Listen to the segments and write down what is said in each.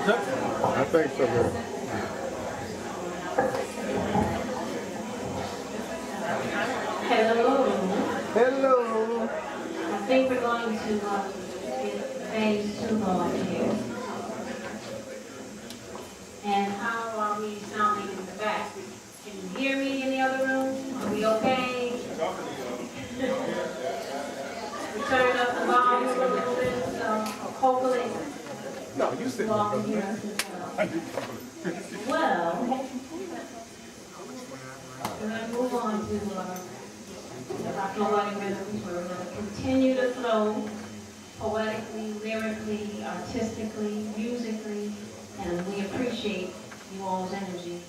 I think so, man. Hello. Hello. I think we're going to get phase 2 going here. And how are we sounding in the back? Can you hear me in the other room? Are we okay? We turned up the volume a little bit, so hopefully No, you sit you all can hear there. us as well. Well, we're going to move on to our Flowetic Rhythms. We're going to continue to flow poetically, lyrically, artistically, musically, and we appreciate you all's energy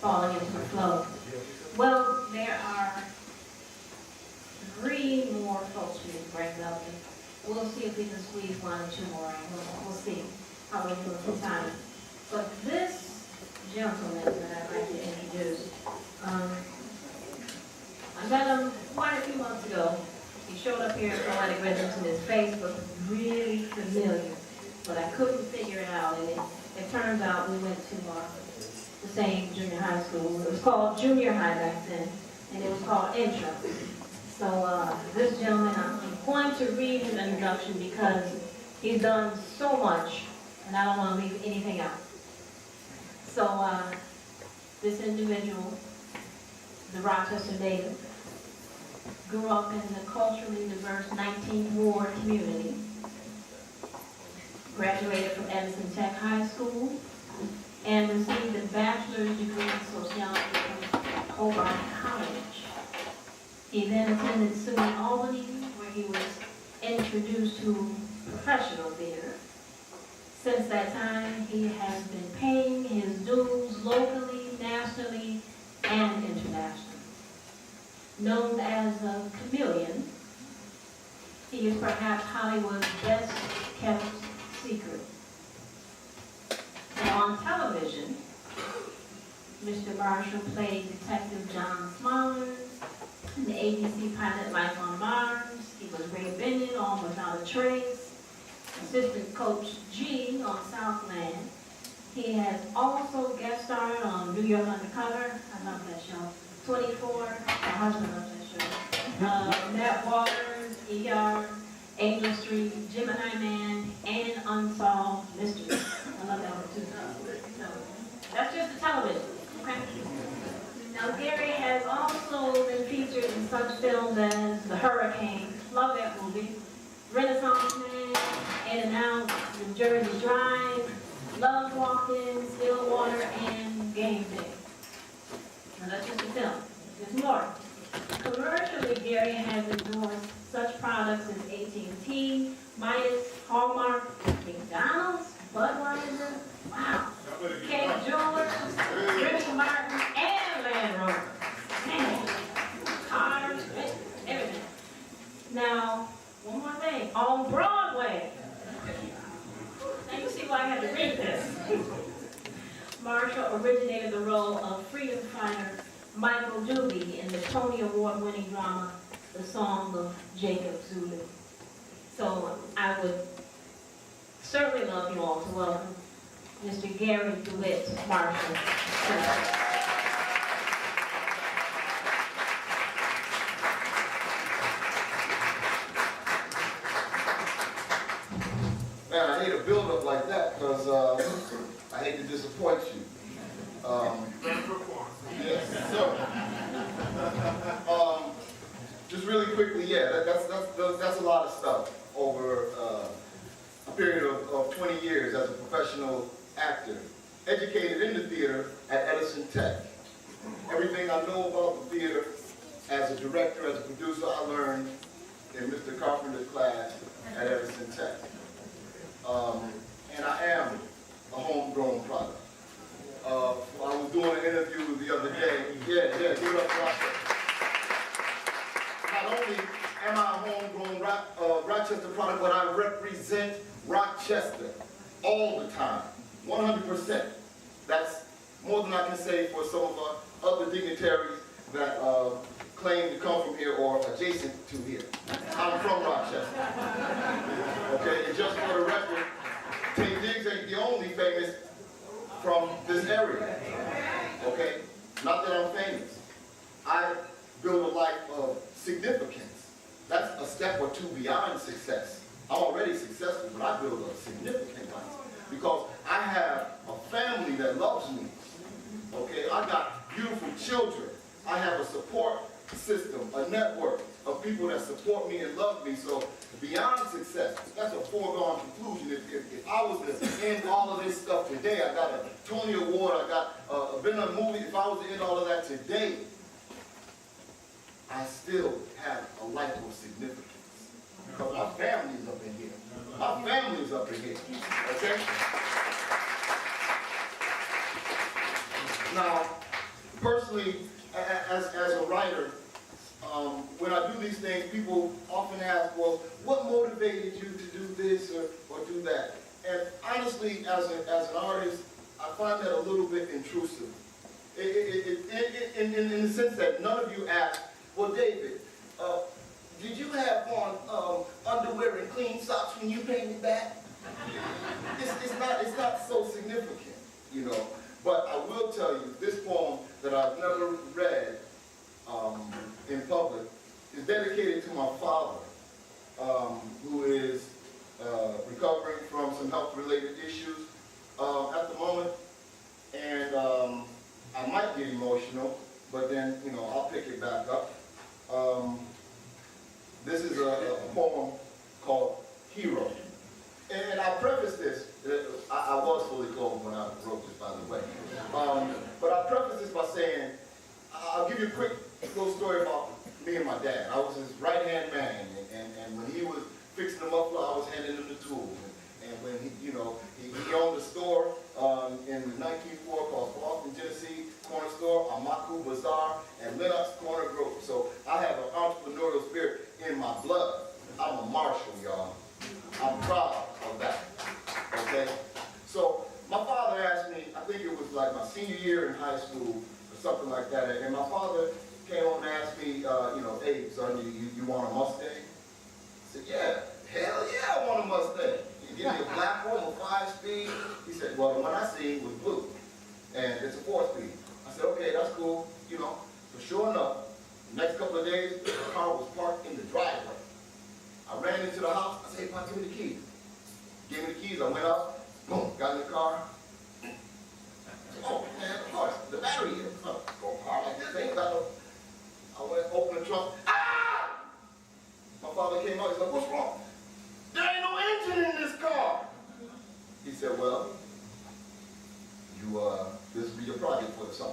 falling into the flow. Well, there are 3 more folks we can bring up, and we'll see if we can squeeze 1 or 2 more in. We'll see how we're doing for time. But this gentleman that I'd like to introduce, I met him quite a few months ago. He showed up here at Flowetic Rhythms and his face was really familiar, but I couldn't figure it out. And it turns out we went to the same junior high school. It was called junior high back then, and it was called intro. So this gentleman, I'm going to read his introduction because he's done so much, and I don't want to leave anything out. So this individual, the Rochester native, grew up in the culturally diverse 19th Ward community, graduated from Edison Tech High School, and received a bachelor's degree in sociology from Hobart College. He then attended SUNY Albany, where he was introduced to professional theater. Since that time, he has been paying his dues locally, nationally, and internationally. Known as a chameleon, he is perhaps Hollywood's best kept secret. Now on television, Mr. Marshall played Detective John Smollers in the ABC pilot Life on Mars. He was Ray Bennett on Without a Trace, assistant coach G on Southland. He has also guest starred on New York Undercover. I love that show. 24, my husband loves that show. Matt Waters, ER, Angel Street, Gemini Man, and Unsolved Mysteries. I love that one too. So that's just the television, okay? Now Gary has also been featured in such films as The Hurricane, love that movie, Renaissance Man, In and Out, New Jersey Drive, Love Walk-In, Stillwater, and Game Day. Now that's just a film. There's more. Commercially, Gary has endorsed such products as AT&T, Midas, Hallmark, McDonald's, Budweiser, wow, Kate Jewelers, Richard Martin, and Land Rover. Man, cars, everything. Now, one more thing. On Broadway. Now you see why I had to read this. Marshall originated the role of freedom fighter Michael Doobie in the Tony Award-winning drama, The Song of Jacob Zulu. So I would certainly love you all to welcome Mr. Gary DeWitt Marshall. Man, I hate a build-up like that because I hate to disappoint you. Yes, so just really quickly, yeah, that's a lot of stuff over a period of 20 years as a professional actor, educated in the theater at Edison Tech. Everything I know about the theater as a director, as a producer, I learned in Mr. Carpenter's class at Edison Tech. And I am a homegrown product. I was doing an interview the other day. Yeah, give it up for Rochester. Not only am I a homegrown Rochester product, but I represent Rochester all the time, 100%. That's more than I can say for some of our other dignitaries that claim to come from here or adjacent to here. I'm from Rochester. Okay, and just for the record, Tay Diggs ain't period. Okay? Not that I'm famous. I build a life of significance. That's a step or two beyond success. I'm already successful, but I build a significant life. Because I have a family that loves me. Okay? I got beautiful children. I have a support system, a network of people that support me and love me. So beyond success, that's a foregone conclusion. If I was to end all of this stuff today, I got a Tony Award, I got been in a movie, if I was to end all of that today, I still have a life of significance. Because my family's up in here. My family's up in here. Okay? Now, personally, as a writer, when I do these things, people often ask, well, what motivated you to do this or do that? And honestly, as an artist, I find that a little bit intrusive. In the sense that none of you asked, well, David, did you have on underwear and clean socks when you painted that? It's not so significant, you know. But I will tell you, this poem that I've never read in public is dedicated to my father, who is recovering from some health-related issues at the moment. And I might get emotional, but then, you know, I'll pick it back up. This is a poem called Hero. And I'll preface this, I was fully clothed when I wrote this, by the way. But I'll preface this by saying, I'll give you a quick little story about me and my dad. I was his right-hand man, and when he was fixing the muffler, I was handing him the tools. And when he owned a store in 1904 called Boston, Genesee Corner Store, Amaku Bazaar, and Lennox Corner Grove. So I have an entrepreneurial spirit in my blood. I'm a marshal, y'all. I'm proud of that. Okay? So my father asked me, I think it was like my senior year in high school or something like that, and my father came home and asked me, hey, son, you want a Mustang? I said, yeah, hell yeah, I want a Mustang. You give me a black one, a 5-speed. He said, well, the one I seen was blue, and it's a 4-speed. I said, okay, that's cool, you know. So sure enough, the next couple of days, the car was parked in the driveway. I ran into the house. I said, hey, Pop, give me the keys. He gave me the keys. I went up, boom, got in the car. I said, oh, man, of course, the battery is go a car like this. Ain't got no. I went, opened the trunk. Ah! My father came out. He said, what's wrong? There ain't no engine in this car. He said, well, this will be your project for the summer.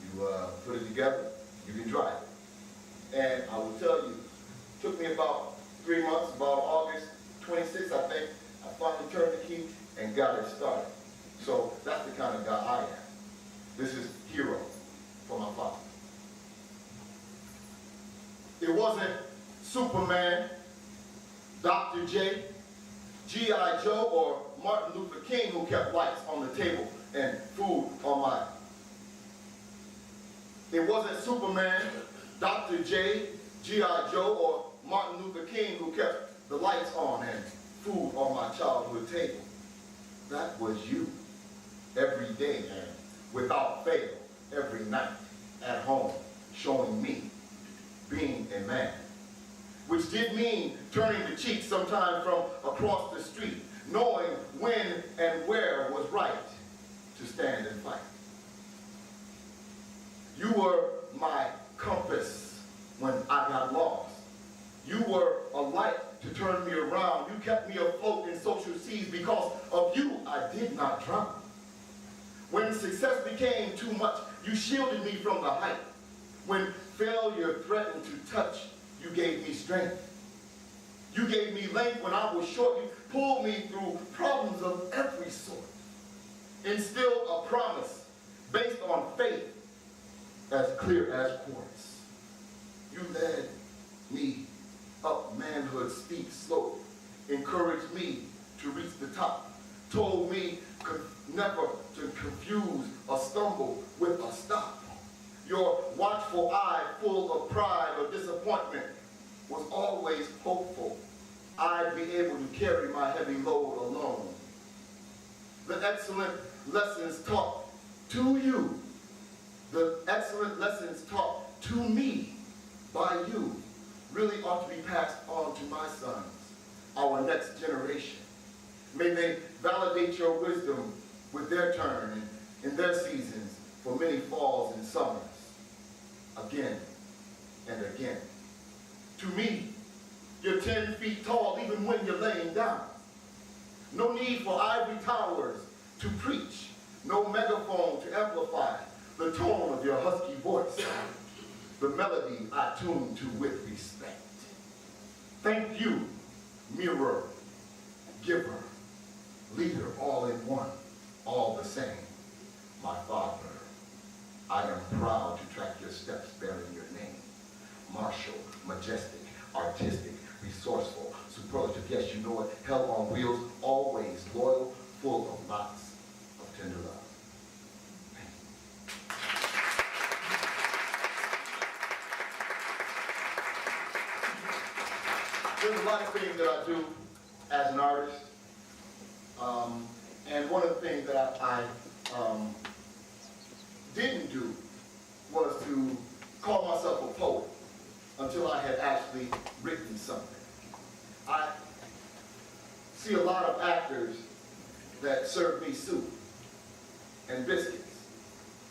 You put it together, you can drive it. And I will tell you, it took me about 3 months, about August 26th, I think, I finally turned the key and got it started. So that's the kind of guy I am. This is Hero for my father. It wasn't Superman, Dr. J, G.I. Joe, or Martin Luther King who kept lights on the table and food on mine. It wasn't Superman, Dr. J, G.I. Joe, or Martin Luther King who kept the lights on and food on my childhood table. That was you, every day and without fail, every night, at home, showing me being a man. Which did mean turning the cheek sometime from across the street, knowing when and where was right to stand and fight. You were my compass when I got lost. You were a light to turn me around. You kept me afloat in social seas. Because of you, I did not drown. When success became too much, you shielded me from the height. When failure threatened to touch, you gave me strength. You gave me length when I was short. You pulled me through problems of every sort. Instilled a promise based on faith as clear as quartz. You led me up manhood's steep slope, encouraged me to reach the top, told me never to confuse a stumble with a stop. Your watchful eye, full of pride or disappointment, was always hopeful I'd be able to carry my heavy load alone. The excellent lessons taught To you, the excellent lessons taught to me by you really ought to be passed on to my sons, our next generation. May they validate your wisdom with their turn and in their seasons for many falls and summers, again and again. To me, you're 10 feet tall even when you're laying down. No need for ivory towers to preach, no megaphone to amplify the tone of your husky voice, the melody I tune to with respect. Thank you, mirror, giver, leader, all in one, all the same. My father, I am proud to track your steps bearing your name. Martial, majestic, artistic, resourceful, superlative, yes, you know it, hell on wheels, always loyal, full of lots of tender love. There's a lot of things that I do as an artist, and one of the things that I didn't do was to call myself a poet until I had actually written something. I see a lot of actors that serve me soup and biscuits,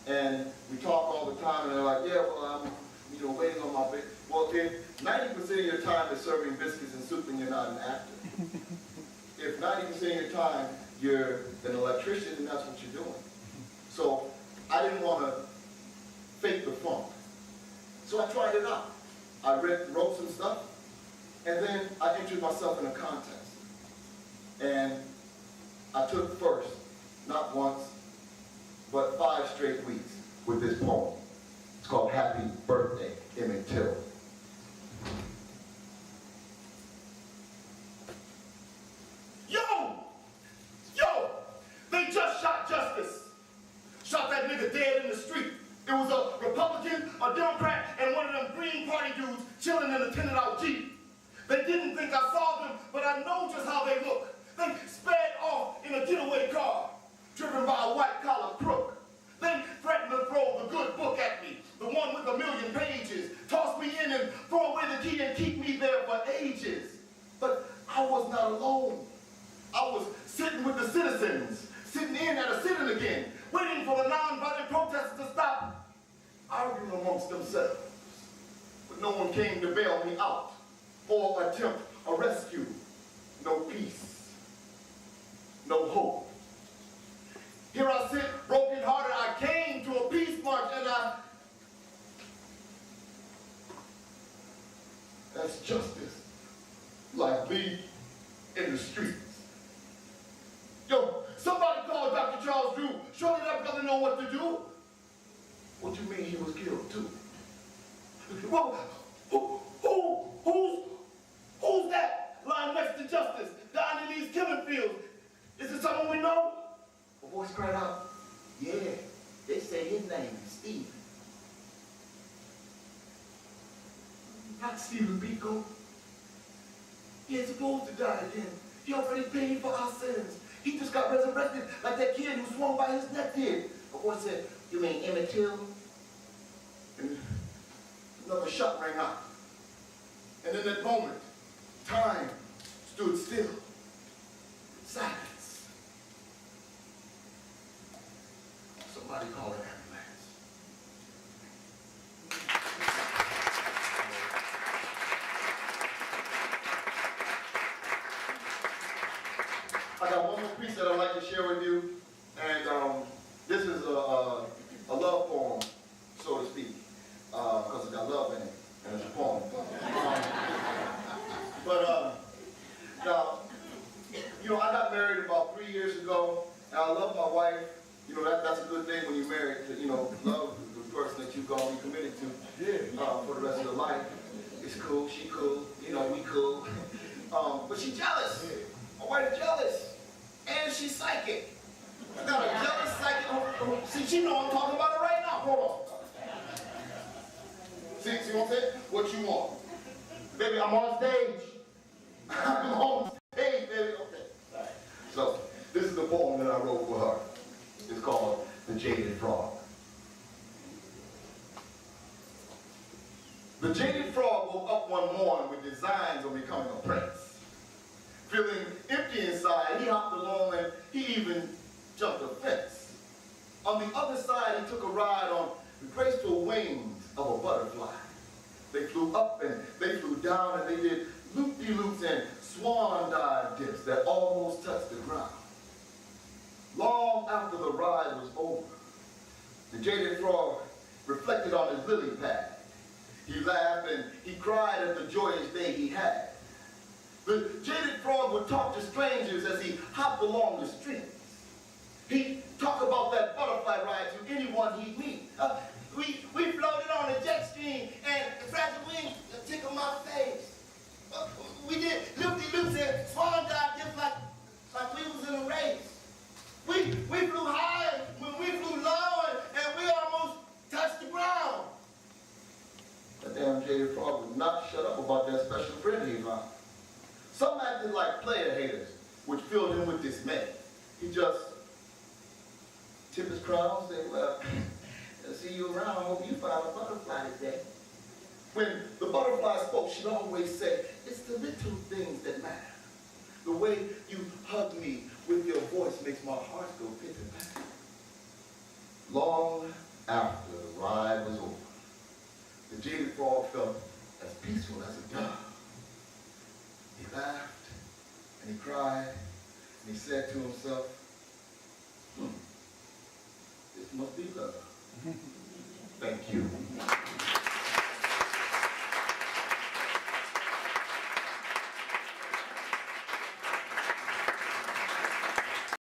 and we talk all the time, and they're like, yeah, well, I'm waiting on my bit. Well, if 90% of your time is serving biscuits and soup, then you're not an actor. If 90% of your time you're an electrician, then that's what you're doing. So I didn't want to fake the funk. So I tried it out. I wrote some stuff, and then I entered myself in a contest. And I took first, not once, but 5 straight weeks with this poem. It's called Happy Birthday, Emmett Till. Yo! They just shot Justice. Shot that nigga dead in the street. It was a Republican, a Democrat, and one of them Green Party dudes chilling in a tinted out Jeep. They didn't think I saw them, but I know just how they look. They sped off in a getaway car, driven by a white-collar crook. They threatened to throw the good book at me, the one with 1,000,000 pages, toss me in and throw away the key and keep me there for ages. But I was not alone. I was sitting with the citizens, sitting in at a sitting again, waiting for the non-violent protesters to stop arguing amongst themselves. But no one came to bail me out or attempt a rescue. No peace, no hope. Here I sit, broken-hearted. I came to a peace march, and that's justice, like me in the streets. Yo, somebody called Dr. Charles Drew. Surely that brother know what to do. What you mean he was killed too? Well, who's that lying next to Justice, dying in these killing fields? Is it someone we know? A voice cried out, yeah, they say his name is Stephen. Not Stephen Biko. He ain't supposed to die again. He already paid for our sins. He just got resurrected like that kid who swung by his neck did. A voice said, you mean Emmett Till? And another shot rang out. And in that moment, time stood still. Silence. Somebody call an ambulance. I got one more piece that I'd like to share with you, and this is a love poem, so to speak, because it's got love in it, and it's a poem. Now, I got married about 3 years ago, and I love my wife. That's a good thing when you're married, to, love the person that you're going to be committed to for the rest of your life. It's cool, she cool, we cool. But she's jealous. My wife is jealous. And she's psychic. I got a jealous psychic. See, she know I'm talking about it right now. Hold on. See what I'm saying? What you want? Baby, I'm on stage. I'm on stage, baby. Okay. All right. So, this is the poem that I wrote for her. It's called The Jaded Frog. The jaded frog woke up one morning with designs on becoming a prince. Feeling empty inside, he hopped along and he even jumped a fence. On the other side, he took a ride on the graceful wings of a butterfly. They flew up and they flew down and they did loop-de-loops and swan dive dips that almost touched the ground. Long after the ride was over, the jaded frog reflected on his lily pad. He laughed and he cried at the joyous day he had. The jaded frog would talk to strangers as he hopped along the streets. He'd talk about that butterfly ride to anyone he'd meet. We floated on a jet stream and the fragile wings tickled my face. We did loop-de-loops and swan dive just like we was in a race. We flew high when we flew low and we almost touched the ground. That damn jaded frog would not shut up about that special friend he found. Some acted like player haters, which filled him with dismay. He just tipped his crown and said, well, I'll see you around. I hope you find a butterfly today. When the butterfly spoke, she'd always say, it's the little things that matter. The way you hug me with your voice makes my heart go pit-a-pat. Long after the ride was over, the jaded frog felt as peaceful as a dove. He laughed and he cried and he said to himself, this must be love. Thank you.